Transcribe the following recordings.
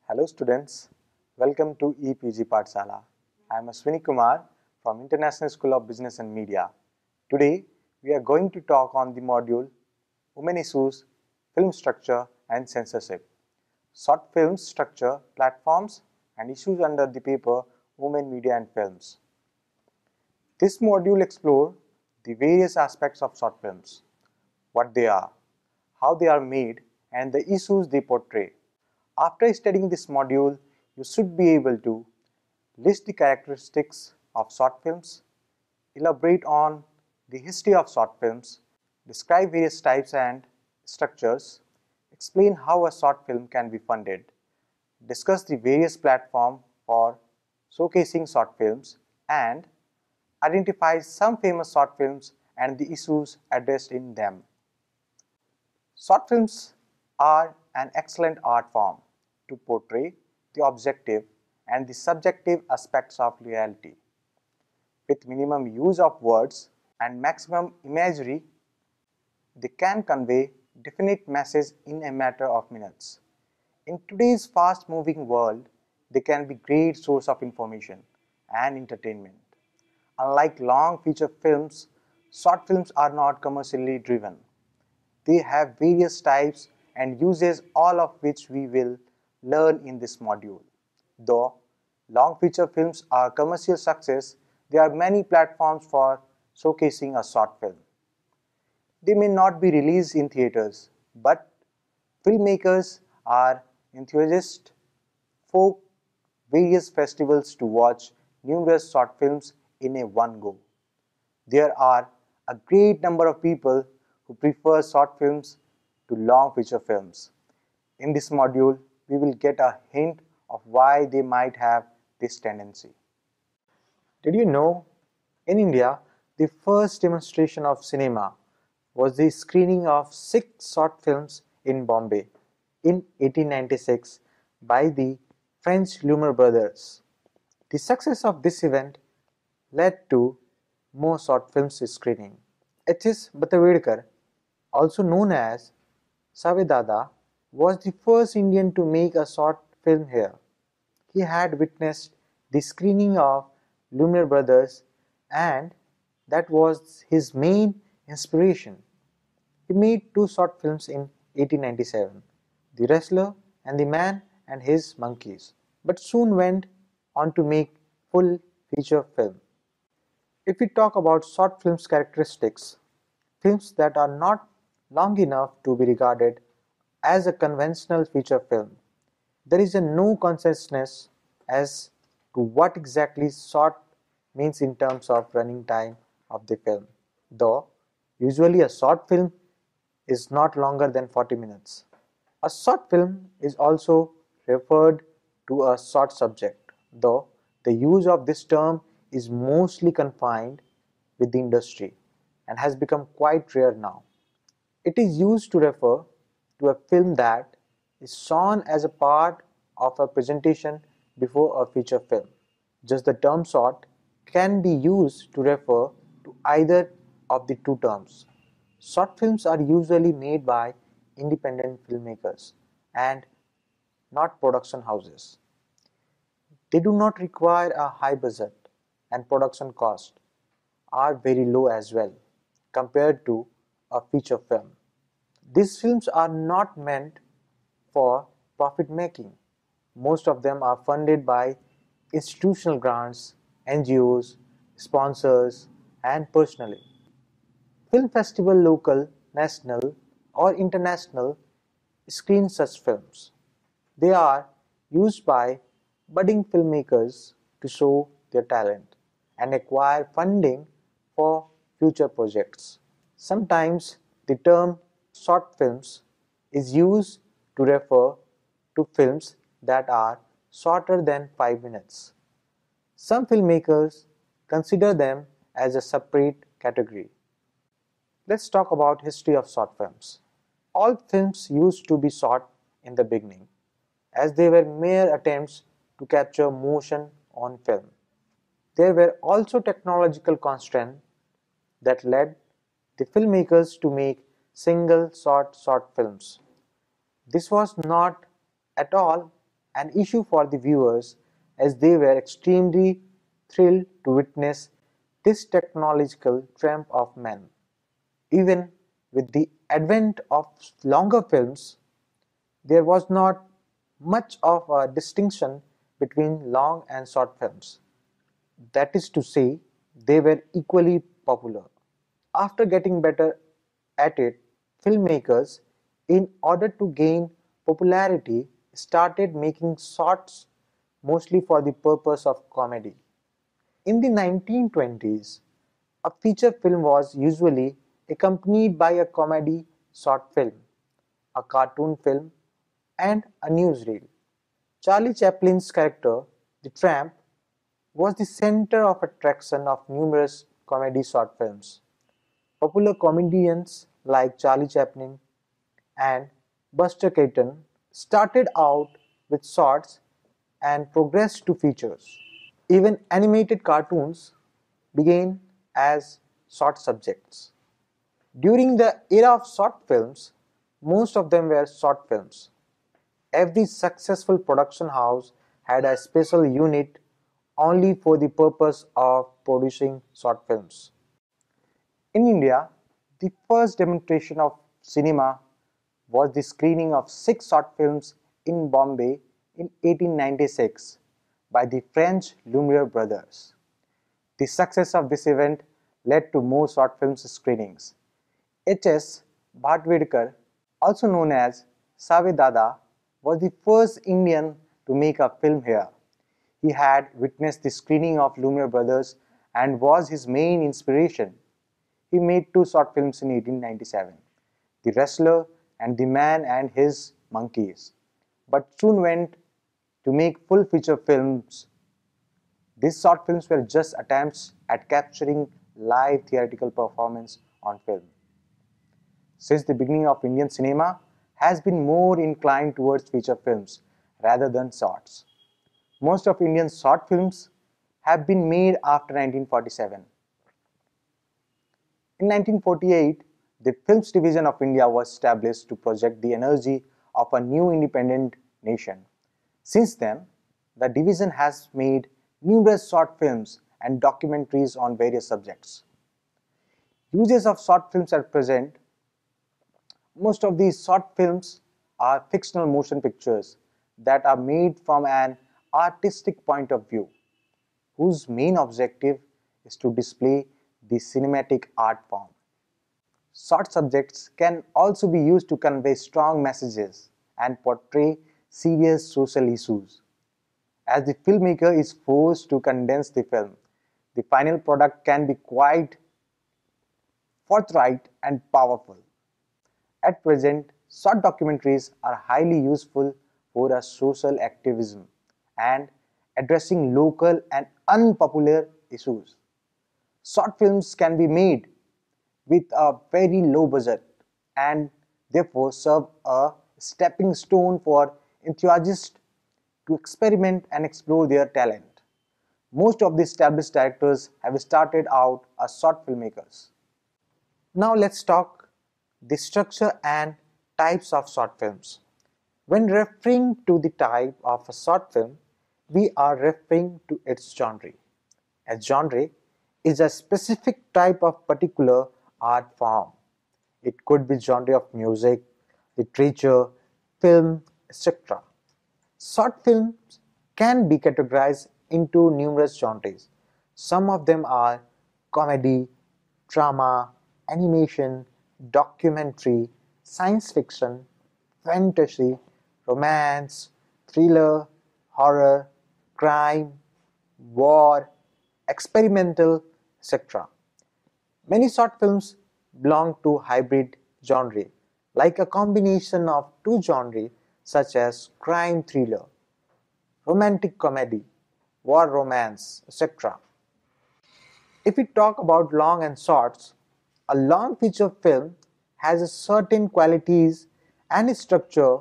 Hello students, welcome to EPG Pathshala. I am Aswini Kumar from International School of Business and Media. Today we are going to talk on the module Women Issues, Film Structure and Censorship. Short films structure, platforms and issues under the paper Women, Media and Films. This module explores the various aspects of short films, what they are, how they are made and the issues they portray. After studying this module, you should be able to list the characteristics of short films, elaborate on the history of short films, describe various types and structures, explain how a short film can be funded, discuss the various platforms for showcasing short films, and identify some famous short films and the issues addressed in them. Short films are an excellent art form to portray the objective and the subjective aspects of reality. With minimum use of words and maximum imagery, they can convey definite message in a matter of minutes. In today's fast-moving world, they can be great source of information and entertainment. Unlike long feature films, short films are not commercially driven. They have various types and uses, all of which we will learn in this module. Though long feature films are commercial success, there are many platforms for showcasing a short film. They may not be released in theaters, but filmmakers are enthusiasts for various festivals to watch numerous short films in a one go. There are a great number of people who prefer short films to long feature films. In this module, we will get a hint of why they might have this tendency. Did you know, in India, the first demonstration of cinema was the screening of 6 short films in Bombay in 1896 by the French Lumiere brothers. The success of this event led to more short films screening. H.S. Batavedkar, also known as Savedada, was the first Indian to make a short film here. He had witnessed the screening of Lumiere brothers and that was his main inspiration. He made 2 short films in 1897, The Wrestler and The Man and His Monkeys, but soon went on to make full feature film. If we talk about short films characteristics, films that are not long enough to be regarded as a conventional feature film, there is no consensus as to what exactly short means in terms of running time of the film, though usually a short film is not longer than 40 minutes. A short film is also referred to a short subject, though the use of this term is mostly confined with the industry and has become quite rare now. It is used to refer to a film that is shown as a part of a presentation before a feature film. Just the term short can be used to refer to either of the two terms. Short films are usually made by independent filmmakers and not production houses. They do not require a high budget and production cost are very low as well compared to a feature film. These films are not meant for profit making. Most of them are funded by institutional grants, NGOs, sponsors, and personally. Film festival local, national, or international screen such films. They are used by budding filmmakers to show their talent and acquire funding for future projects. Sometimes the term short films is used to refer to films that are shorter than 5 minutes. Some filmmakers consider them as a separate category. Let's talk about history of short films. All films used to be short in the beginning, as they were mere attempts to capture motion on film. There were also technological constraints that led the filmmakers to make single short films. This was not at all an issue for the viewers as they were extremely thrilled to witness this technological triumph of man. Even with the advent of longer films, there was not much of a distinction between long and short films. That is to say, they were equally popular. After getting better at it, filmmakers, in order to gain popularity, started making shorts mostly for the purpose of comedy. In the 1920s, a feature film was usually accompanied by a comedy short film, a cartoon film, and a newsreel. Charlie Chaplin's character, the tramp, was the center of attraction of numerous comedy short films. Popular comedians like Charlie Chaplin and Buster Keaton started out with shorts and progressed to features. Even animated cartoons began as short subjects. During the era of short films, most of them were short films. Every successful production house had a special unit only for the purpose of producing short films. In India, the first demonstration of cinema was the screening of 6 short films in Bombay in 1896 by the French Lumiere brothers. The success of this event led to more short film screenings. H.S. Bhatvedkar, also known as Save Dada, was the first Indian to make a film here. He had witnessed the screening of Lumiere brothers and was his main inspiration. He made 2 short films in 1897, The Wrestler and The Man and His Monkeys, but soon went to make full feature films. These short films were just attempts at capturing live theatrical performance on film. Since the beginning of Indian cinema has been more inclined towards feature films rather than shorts. Most of Indian short films have been made after 1947. In 1948, the Films Division of India was established to project the energy of a new independent nation. Since then, the division has made numerous short films and documentaries on various subjects. Uses of short films at present. Most of these short films are fictional motion pictures that are made from an artistic point of view, whose main objective is to display the cinematic art form. Short subjects can also be used to convey strong messages and portray serious social issues. As the filmmaker is forced to condense the film, the final product can be quite forthright and powerful. At present, short documentaries are highly useful for a social activism and addressing local and unpopular issues. Short films can be made with a very low budget and therefore serve a stepping stone for enthusiasts to experiment and explore their talent. Most of the established directors have started out as short filmmakers. Now let's talk the structure and types of short films. When referring to the type of a short film, we are referring to its genre. A genre is a specific type of particular art form. It could be genre of music, literature, film, etc. Short films can be categorized into numerous genres. Some of them are comedy, drama, animation, documentary, science fiction, fantasy, romance, thriller, horror, crime, war, experimental, etc. Many short films belong to hybrid genre, like a combination of two genres such as crime thriller, romantic comedy, war romance, etc. If we talk about long and shorts, a long feature film has a certain qualities and structure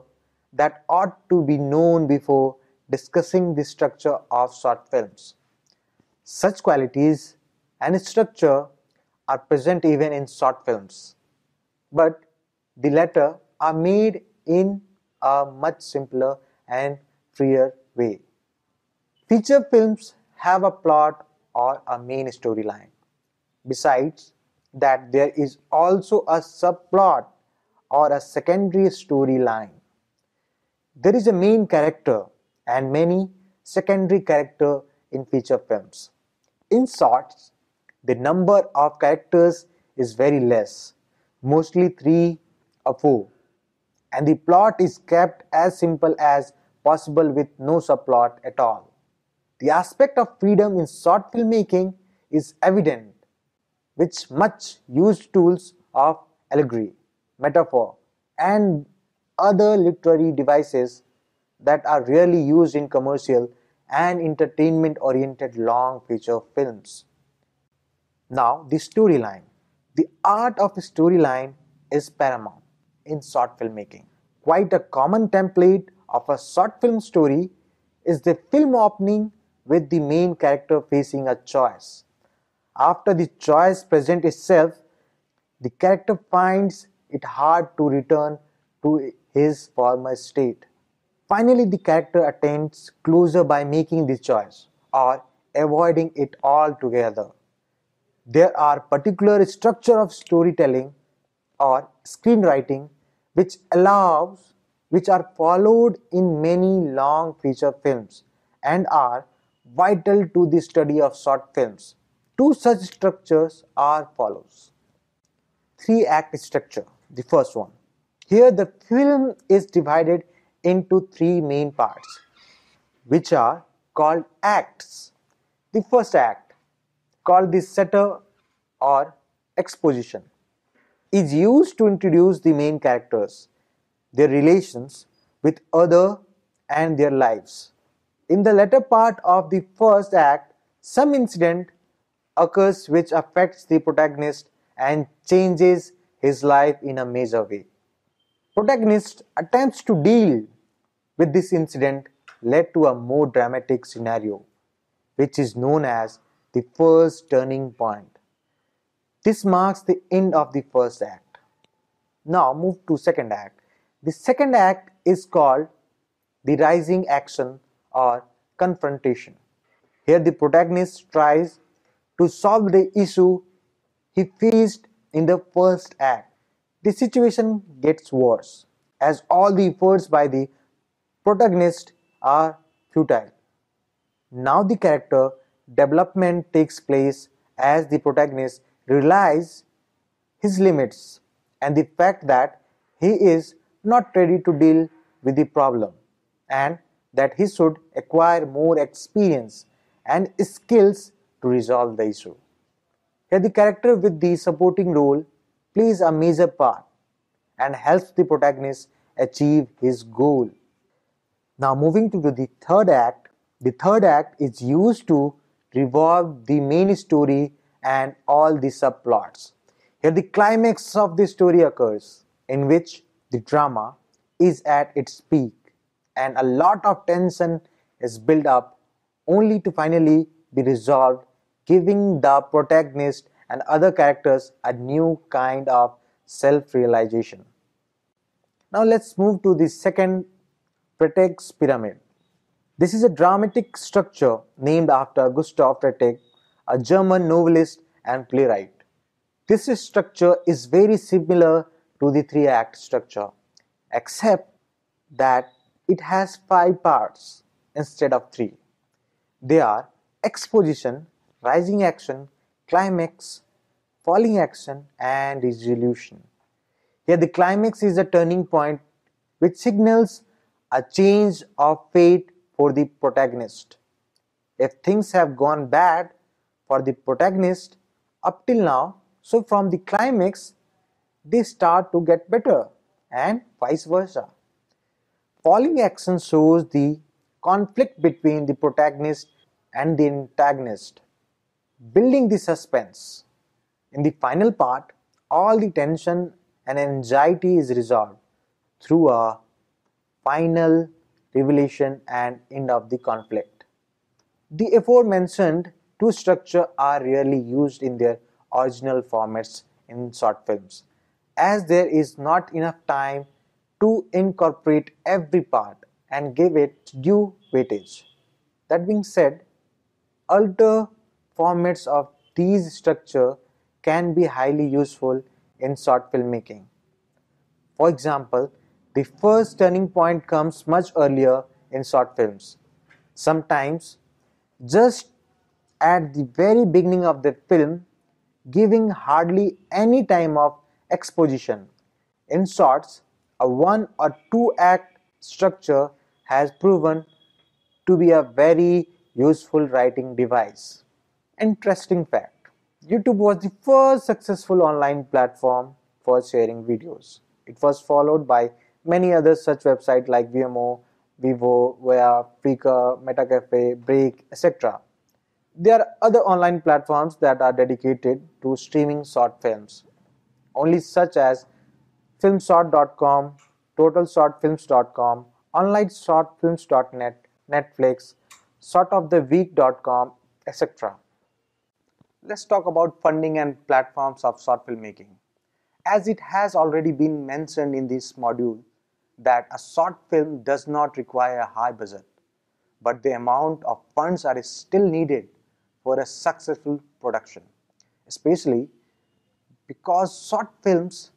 that ought to be known before discussing the structure of short films. Such qualities and structure are present even in short films, but the latter are made in a much simpler and freer way. Feature films have a plot or a main storyline. Besides that, there is also a subplot or a secondary storyline. There is a main character and many secondary characters in feature films. In shorts, the number of characters is very less, mostly 3 or 4, and the plot is kept as simple as possible with no subplot at all. The aspect of freedom in short filmmaking is evident, with much used tools of allegory, metaphor, and other literary devices that are rarely used in commercial and entertainment-oriented long feature films. Now, the storyline. The art of storyline is paramount in short filmmaking. Quite a common template of a short film story is the film opening with the main character facing a choice. After the choice presents itself, the character finds it hard to return to his former state. Finally, the character attains closure by making the choice or avoiding it altogether. There are particular structure of storytelling or screenwriting which are followed in many long feature films and are vital to the study of short films. Two such structures are follows. 3-act structure. The first one. Here the film is divided into 3 main parts, which are called acts. The first act, called the setup or exposition, is used to introduce the main characters, their relations with other and their lives. In the latter part of the first act, some incident occurs which affects the protagonist and changes his life in a major way. Protagonist attempts to deal with this incident led to a more dramatic scenario, which is known as the first turning point. This marks the end of the first act. Now move to second act. The second act is called the rising action or confrontation. Here the protagonist tries to solve the issue he faced in the first act. The situation gets worse as all the efforts by the protagonist are futile. Now the character development takes place as the protagonist realizes his limits and the fact that he is not ready to deal with the problem and that he should acquire more experience and skills to resolve the issue. Here the character with the supporting role plays a major part and helps the protagonist achieve his goal. Now moving to the third act is used to revolve the main story and all the subplots. Here the climax of the story occurs, in which the drama is at its peak and a lot of tension is built up only to finally be resolved, giving the protagonist and other characters a new kind of self-realization. Now let's move to the second Freytag's pyramid. This is a dramatic structure named after Gustav Freytag, a German novelist and playwright. This structure is very similar to the 3-act structure, except that it has 5 parts instead of 3. They are exposition, rising action, climax, falling action, and resolution. Here the climax is a turning point which signals a change of fate for the protagonist. If things have gone bad for the protagonist up till now, so from the climax they start to get better and vice versa. Falling action shows the conflict between the protagonist and the antagonist, building the suspense. In the final part, all the tension and anxiety is resolved through a final revelation and end of the conflict. The aforementioned 2 structures are rarely used in their original formats in short films, as there is not enough time to incorporate every part and give it due weightage. That being said, other formats of these structure can be highly useful in short filmmaking. For example, the first turning point comes much earlier in short films. Sometimes just at the very beginning of the film, giving hardly any time of exposition. In shorts, a one or two act structure has proven to be a very useful writing device. Interesting fact: YouTube was the first successful online platform for sharing videos. It was followed by many other such websites like Vimeo, Vivo, Via, Flickr, MetaCafe, Break, etc. There are other online platforms that are dedicated to streaming short films, only such as filmshort.com, totalshortfilms.com, onlineshortfilms.net, Netflix, shortoftheweek.com, etc. Let's talk about funding and platforms of short filmmaking. As it has already been mentioned in this module that a short film does not require a high budget, but the amount of funds are still needed for a successful production, especially because short films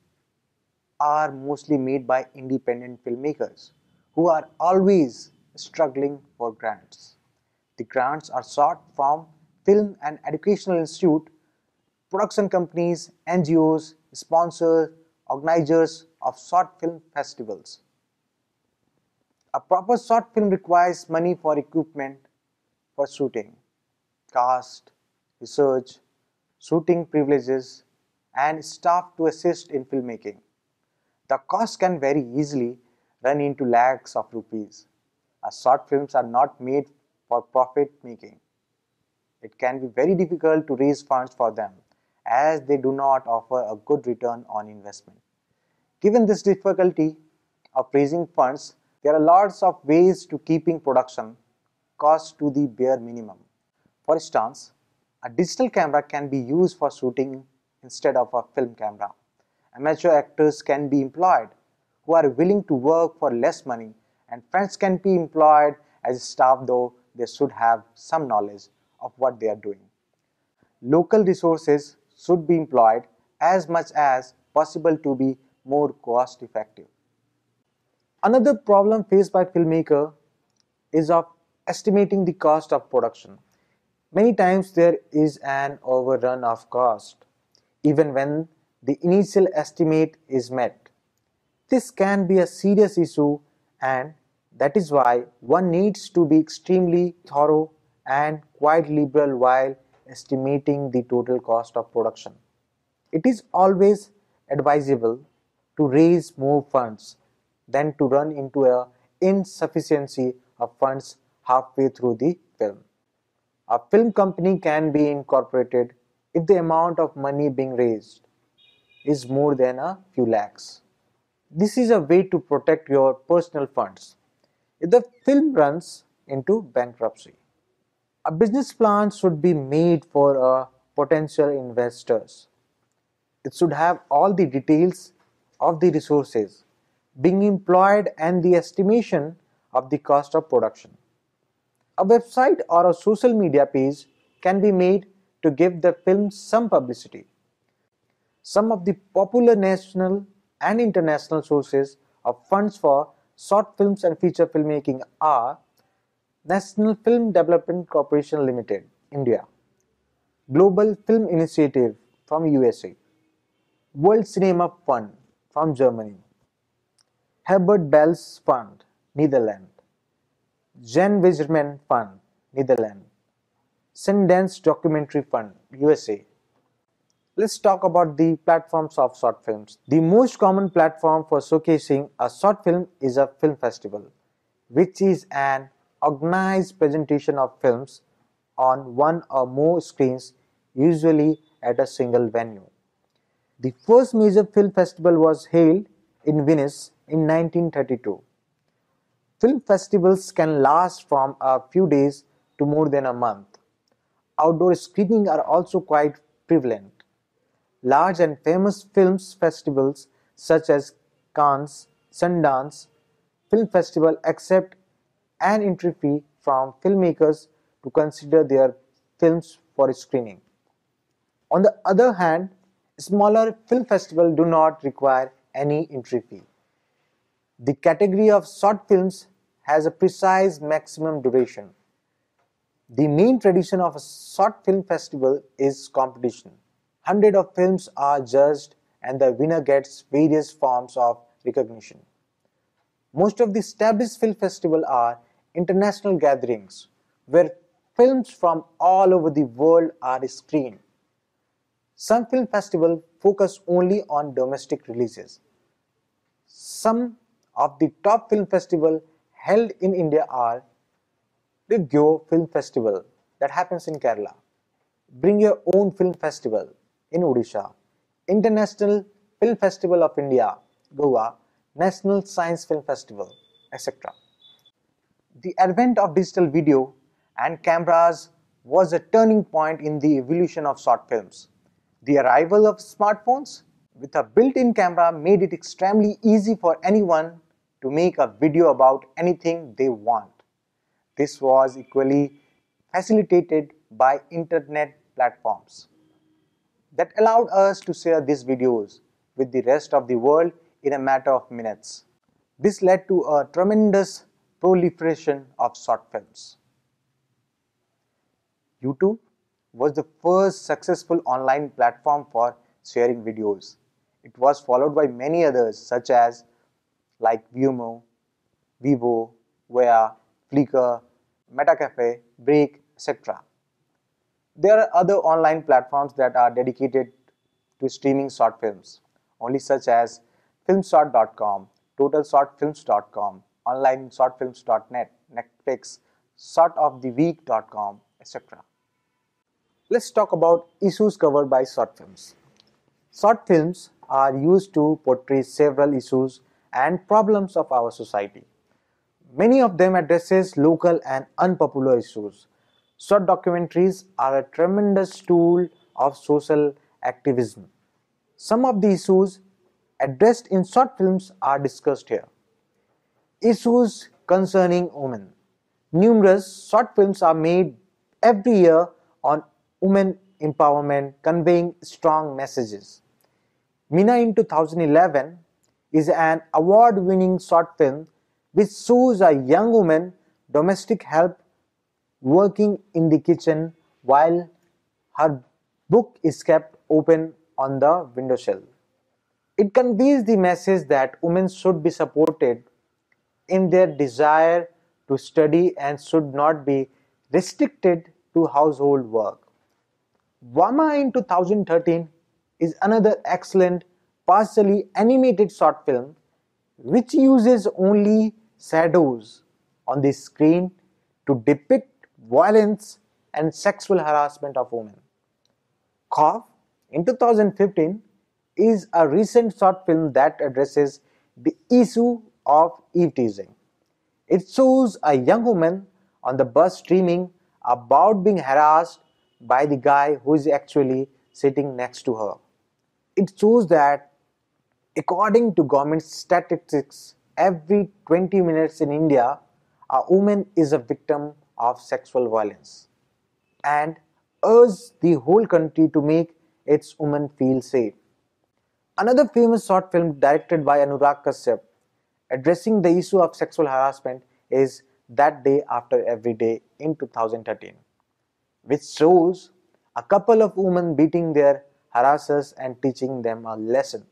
are mostly made by independent filmmakers who are always struggling for grants. The grants are sought from film and educational institute, production companies, NGOs, sponsors, organizers of short film festivals. A proper short film requires money for equipment for shooting, cast, research, shooting privileges, and staff to assist in filmmaking. The cost can very easily run into lakhs of rupees, as short films are not made for profit making. It can be very difficult to raise funds for them as they do not offer a good return on investment. Given this difficulty of raising funds, there are lots of ways to keeping production costs to the bare minimum. For instance, a digital camera can be used for shooting instead of a film camera. Amateur actors can be employed who are willing to work for less money, and friends can be employed as staff, though they should have some knowledge of what they are doing. Local resources should be employed as much as possible to be more cost effective. Another problem faced by filmmaker is of estimating the cost of production. Many times there is an overrun of cost, even when the initial estimate is met. This can be a serious issue, and that is why one needs to be extremely thorough and quite liberal while estimating the total cost of production. It is always advisable to raise more funds than to run into an insufficiency of funds halfway through the film. A film company can be incorporated if the amount of money being raised is more than a few lakhs. This is a way to protect your personal funds if the film runs into bankruptcy. A business plan should be made for potential investors. It should have all the details of the resources being employed and the estimation of the cost of production. A website or a social media page can be made to give the film some publicity. Some of the popular national and international sources of funds for short films and feature filmmaking are National Film Development Corporation Limited, India; Global Film Initiative from USA; World Cinema Fund from Germany; Herbert Bell's Fund, Netherlands; Jan Wijgerman Fund, Netherlands; Sundance Documentary Fund, USA. Let's talk about the platforms of short films. The most common platform for showcasing a short film is a film festival, which is an organized presentation of films on one or more screens, usually at a single venue. The first major film festival was held in Venice in 1932. Film festivals can last from a few days to more than a month. Outdoor screenings are also quite prevalent. Large and famous film festivals such as Cannes, Sundance Film Festival, etc., an entry fee from filmmakers to consider their films for screening. On the other hand, smaller film festivals do not require any entry fee. The category of short films has a precise maximum duration. The main tradition of a short film festival is competition. Hundreds of films are judged and the winner gets various forms of recognition. Most of the established film festivals are international gatherings where films from all over the world are screened. Some film festivals focus only on domestic releases. Some of the top film festivals held in India are Vidya Film Festival that happens in Kerala, Bring Your Own Film Festival in Odisha, International Film Festival of India, Goa, National Science Film Festival, etc. The advent of digital video and cameras was a turning point in the evolution of short films. The arrival of smartphones with a built-in camera made it extremely easy for anyone to make a video about anything they want. This was equally facilitated by internet platforms that allowed us to share these videos with the rest of the world in a matter of minutes. This led to a tremendous proliferation of short films. YouTube was the first successful online platform for sharing videos. It was followed by many others such as Vimeo, Vivo, Via, Flickr, Metacafe, Break, etc. There are other online platforms that are dedicated to streaming short films, only such as filmshort.com, totalshortfilms.com, onlineshortfilms.net, Netflix, shortoftheweek.com, etc. Let's talk about issues covered by short films. Short films are used to portray several issues and problems of our society. Many of them addresses local and unpopular issues. Short documentaries are a tremendous tool of social activism. Some of the issues addressed in short films are discussed here. Issues concerning women. Numerous short films are made every year on women empowerment, conveying strong messages. Mina in 2011 is an award-winning short film which shows a young woman domestic help working in the kitchen while her book is kept open on the windowsill. It conveys the message that women should be supported in their desire to study and should not be restricted to household work. Vama in 2013 is another excellent partially animated short film which uses only shadows on the screen to depict violence and sexual harassment of women. Cough in 2015 is a recent short film that addresses the issue of eve-teasing. It shows a young woman on the bus dreaming about being harassed by the guy who is actually sitting next to her. It shows that according to government statistics, every 20 minutes in India, a woman is a victim of sexual violence, and urges the whole country to make its women feel safe. Another famous short film directed by Anurag Kashyap addressing the issue of sexual harassment is That Day After Every Day in 2013, which shows a couple of women beating their harassers and teaching them a lesson.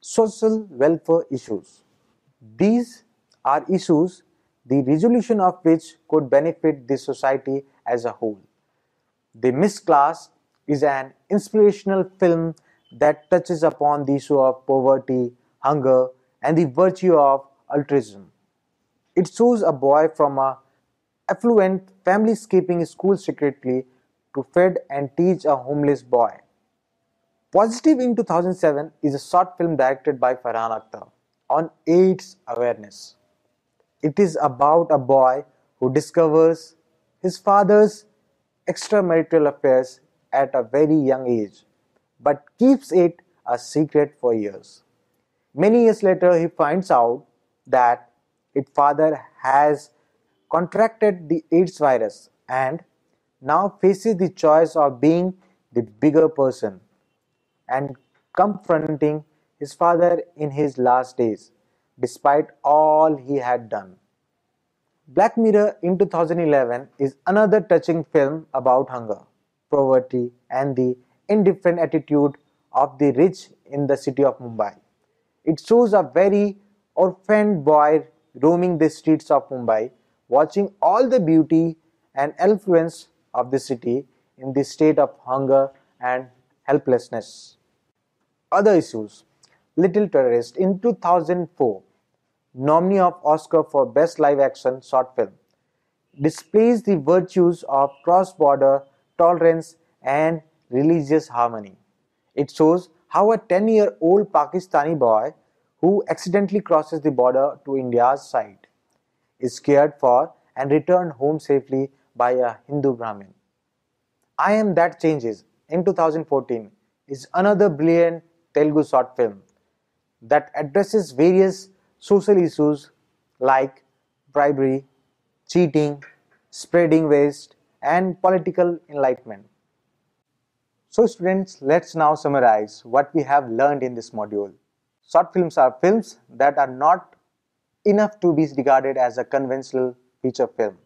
Social welfare issues. These are issues the resolution of which could benefit the society as a whole. The Miss Class is an inspirational film that touches upon the issue of poverty, hunger, and the virtue of altruism. It shows a boy from a affluent family escaping school secretly to feed and teach a homeless boy. Positive in 2007 is a short film directed by Farhan Akhtar on AIDS awareness. It is about a boy who discovers his father's extramarital affairs at a very young age, but keeps it a secret for years. Many years later, he finds out that Its father has contracted the AIDS virus and now faces the choice of being the bigger person and confronting his father in his last days, despite all he had done. Black Mirror in 2011 is another touching film about hunger, poverty, and the indifferent attitude of the rich in the city of Mumbai. It shows a very orphaned boy roaming the streets of Mumbai, watching all the beauty and affluence of the city in the state of hunger and helplessness. Other issues. Little Terrorist in 2004, nominee of Oscar for Best Live Action Short Film, displays the virtues of cross-border tolerance and religious harmony. It shows how a 10-year-old Pakistani boy who accidentally crosses the border to India's side is cared for and returned home safely by a Hindu Brahmin. I Am That Changes in 2014 is another brilliant Telugu short film that addresses various social issues like bribery, cheating, spreading waste, and political enlightenment. So students, let's now summarize what we have learned in this module. Short films are films that are not enough to be regarded as a conventional feature film.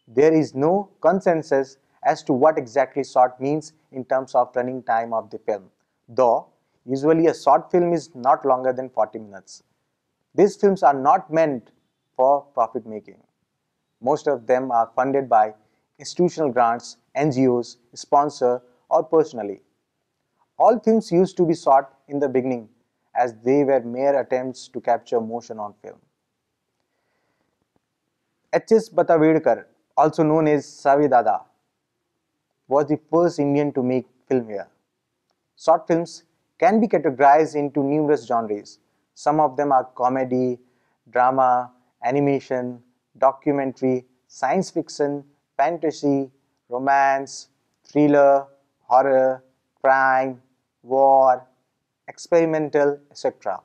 There is no consensus as to what exactly short means in terms of running time of the film, though usually a short film is not longer than 40 minutes. These films are not meant for profit making. Most of them are funded by institutional grants, NGOs, sponsor, or personally. All films used to be shot in the beginning as they were mere attempts to capture motion on film. H.S. Batavedkar, also known as Savidada, was the first Indian to make film here. Short films can be categorized into numerous genres. Some of them are comedy, drama, animation, documentary, science fiction, fantasy, romance, thriller, horror, crime, war, experimental, etc.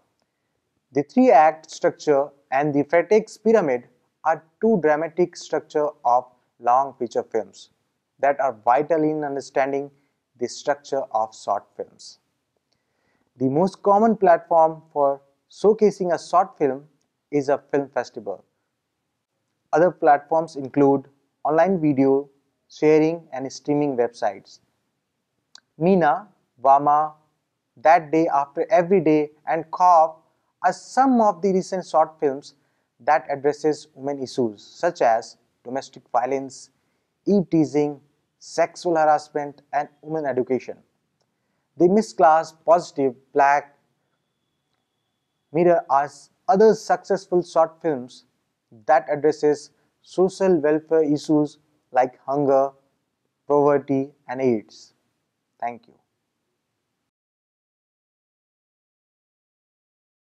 The three-act structure and the Freytag's pyramid are two dramatic structures of long feature films that are vital in understanding the structure of short films. The most common platform for showcasing a short film is a film festival. Other platforms include online video sharing and streaming websites. Meena, Vama, That Day After Every Day, and Cough are some of the recent short films that addresses women issues such as domestic violence, eve-teasing, sexual harassment, and women education. The Misclass, Positive, Black Mirror are other successful short films that addresses social welfare issues like hunger, poverty, and AIDS. Thank you.